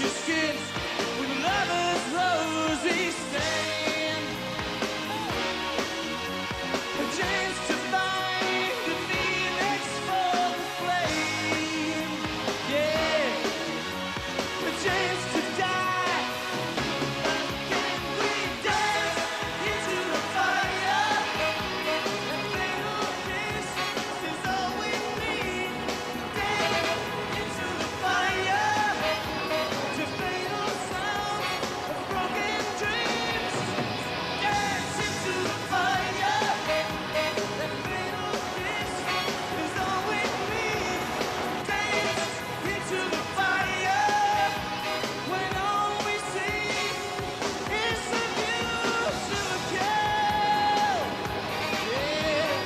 skids with lovers' rosy stain. A chance to find the phoenix for the flame. Yeah, a chance to die. Can we dance into the fire? That fatal kiss is all we need. Dance into the fire. To fatal sounds of broken dreams. Dance into the fire. That fatal kiss is all we need. Dance into the fire. When all we see is the view to a kill. Yeah.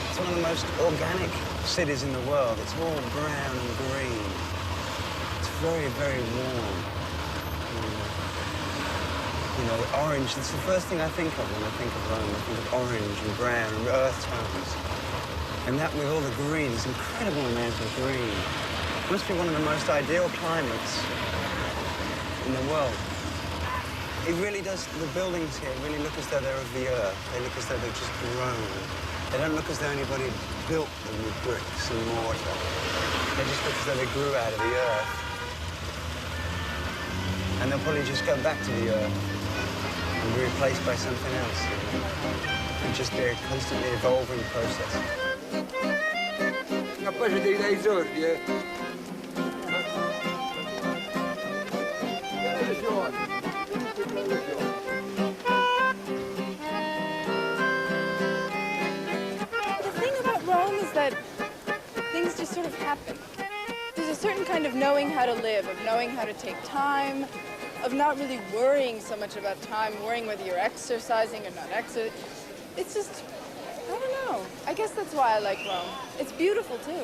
It's one of the most organic cities in the world. It's all brown and green. It's very, very warm. You know, orange, that's the first thing I think of when I think of Rome. I think of orange and brown and earth tones. And that with all the green, this incredible amount of green. Must be one of the most ideal climates in the world. It really does, the buildings here really look as though they're of the earth. They look as though they've just grown. They don't look as though anybody built them with bricks and mortar. They just look as though they grew out of the earth. And they'll probably just go back to the earth and be replaced by something else. You know? It'll just be a constantly evolving process. Ma poi c'è dei esordi, eh? The thing about Rome is that things just sort of happen. There's a certain kind of knowing how to live, of knowing how to take time, of not really worrying so much about time, worrying whether you're exercising or not exercising. It's just, I don't know. I guess that's why I like Rome. It's beautiful, too.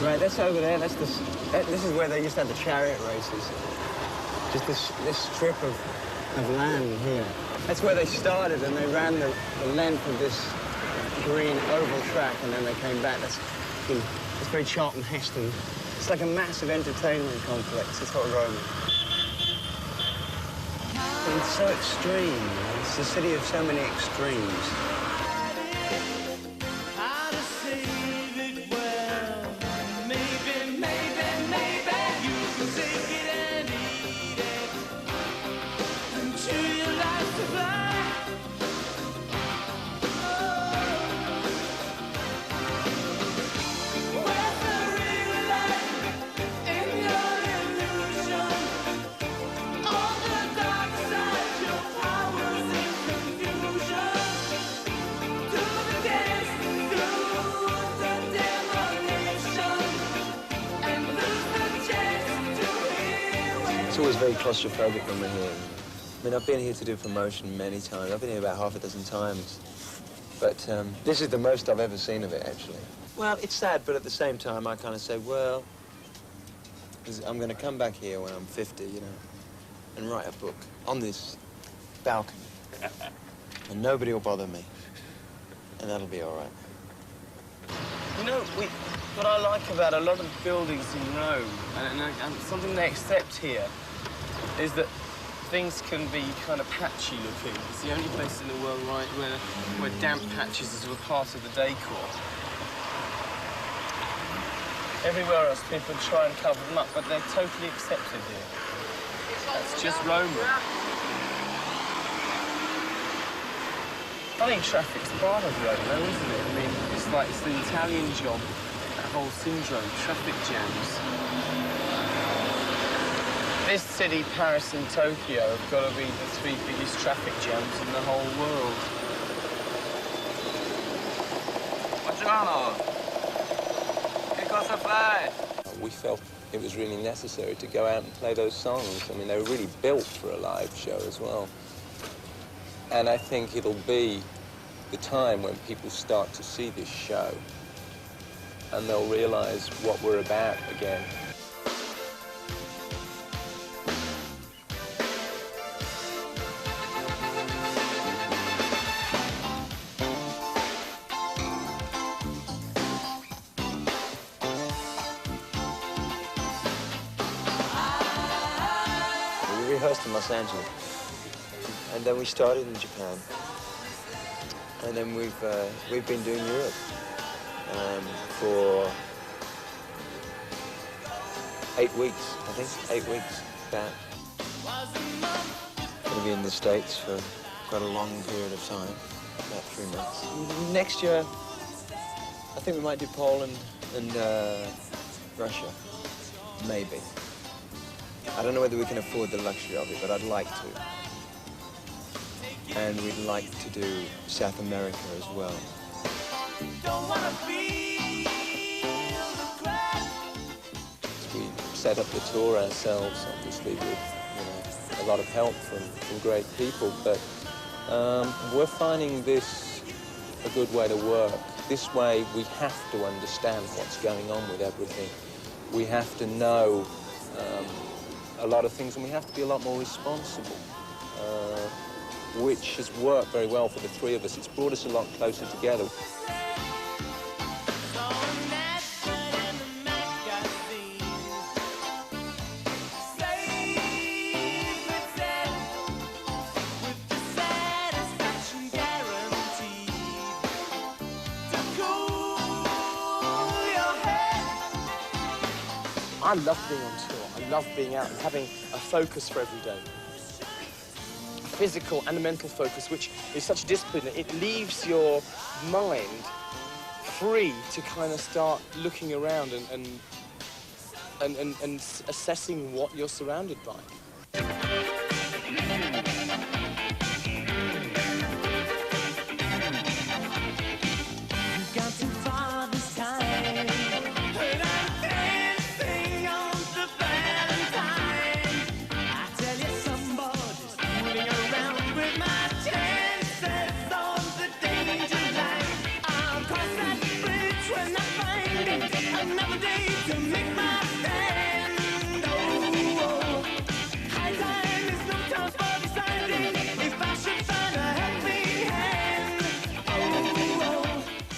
Right, that's over there. That's this is where they used to have the chariot races. Just this strip of land here. That's where they started, and they ran the length of this green oval track, and then they came back. It's very Charlton Heston. It's like a massive entertainment complex. That's what Rome is. And it's so extreme. It's the city of so many extremes. How to save it well. Maybe, maybe you can take it and eat it until your life's supply. Where's the real life in your illusion? All the dark side, your powers in confusion. Do the dance, do the demolition, and lose the chance to hear when It's always very claustrophobic when we're here. I mean, I've been here to do promotion many times. I've been here about half a dozen times. But this is the most I've ever seen of it, actually. Well, it's sad, but at the same time, I kind of say, well, I'm going to come back here when I'm 50, you know, and write a book on this balcony. And nobody will bother me. And that'll be all right. You know, what I like about a lot of buildings in Rome, and something they accept here, is that things can be kind of patchy looking. It's the only place in the world, right, where damp patches is a part of the decor. Everywhere else, people try and cover them up, but they're totally accepted here. That's just Roman. I think traffic's part of Rome, though, isn't it? I mean, it's like it's the Italian job, that whole syndrome, traffic jams. This city, Paris and Tokyo, have got to be the three biggest traffic jams in the whole world. Buongiorno. Che cosa fai? We felt it was really necessary to go out and play those songs. I mean, they were really built for a live show as well. And I think it'll be the time when people start to see this show and they'll realize what we're about again. rehearsed in Los Angeles. And then we started in Japan. And then we've been doing Europe for 8 weeks, I think. 8 weeks, about. Going to be in the States for quite a long period of time, about 3 months. Next year, I think we might do Poland and Russia, maybe. I don't know whether we can afford the luxury of it, but I'd like to. And we'd like to do South America as well. Don't wanna feel the crack. We set up the tour ourselves, obviously, with a lot of help from great people, but we're finding this a good way to work. This way, we have to understand what's going on with everything. We have to know a lot of things, and we have to be a lot more responsible, which has worked very well for the three of us. It's brought us a lot closer together. I love being on tour. I love being out and having a focus for every day. A physical and a mental focus, which is such a discipline that it leaves your mind free to kind of start looking around and assessing what you're surrounded by.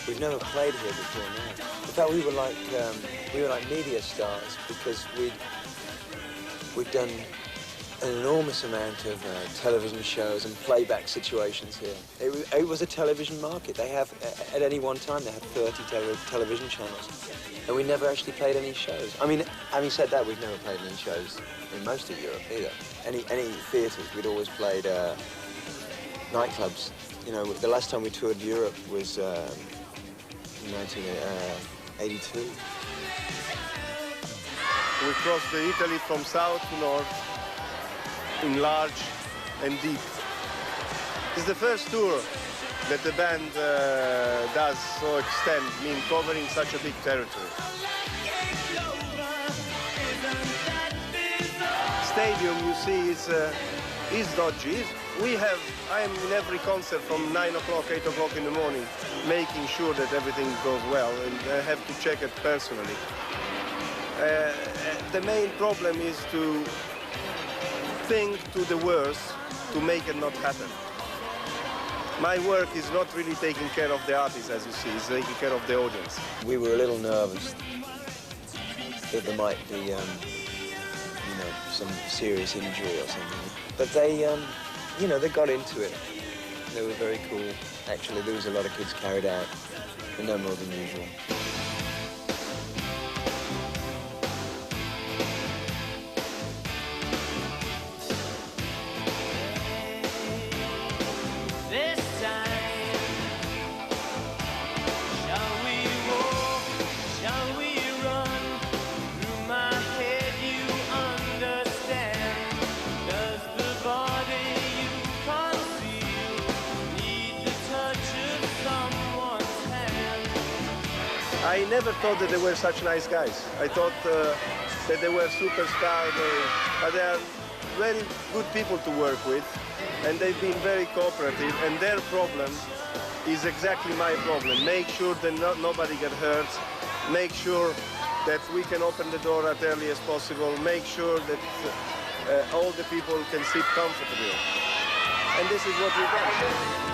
We've never played here before now. In fact, we were like media stars because we'd done an enormous amount of television shows and playback situations here. It was a television market. They have, at any one time, they had 30 television channels. And we never actually played any shows. I mean, having said that, we've never played any shows in most of Europe either. Any theatres, we'd always played nightclubs. You know, the last time we toured Europe was 1982. We crossed Italy from south to north in large and deep. It's the first tour that the band does so extend, covering such a big territory. Stadium, you see, is dodgy. I'm in every concert from 9 o'clock, 8 o'clock in the morning, making sure that everything goes well, and I have to check it personally. The main problem is to think to the worst to make it not happen. My work is not really taking care of the artist, as you see, it's taking care of the audience. We were a little nervous that there might be, you know, some serious injury or something. But they, you know, they got into it. They were very cool. Actually, there was a lot of kids carried out, but no more than usual. I never thought that they were such nice guys. I thought that they were superstars, but they are very good people to work with, and they've been very cooperative, and their problem is exactly my problem. Make sure that nobody gets hurt, make sure that we can open the door as early as possible, make sure that all the people can sit comfortably. And this is what we've done.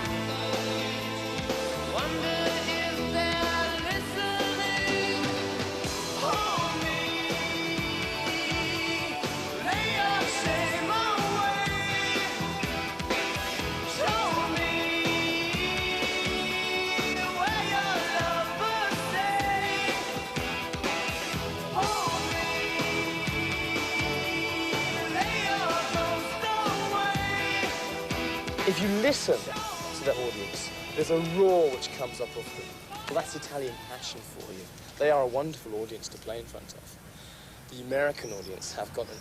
Lay your shame away. If you listen to that audience, there's a roar which comes up off them. Well, that's Italian passion for you. They are a wonderful audience to play in front of. The American audience have got an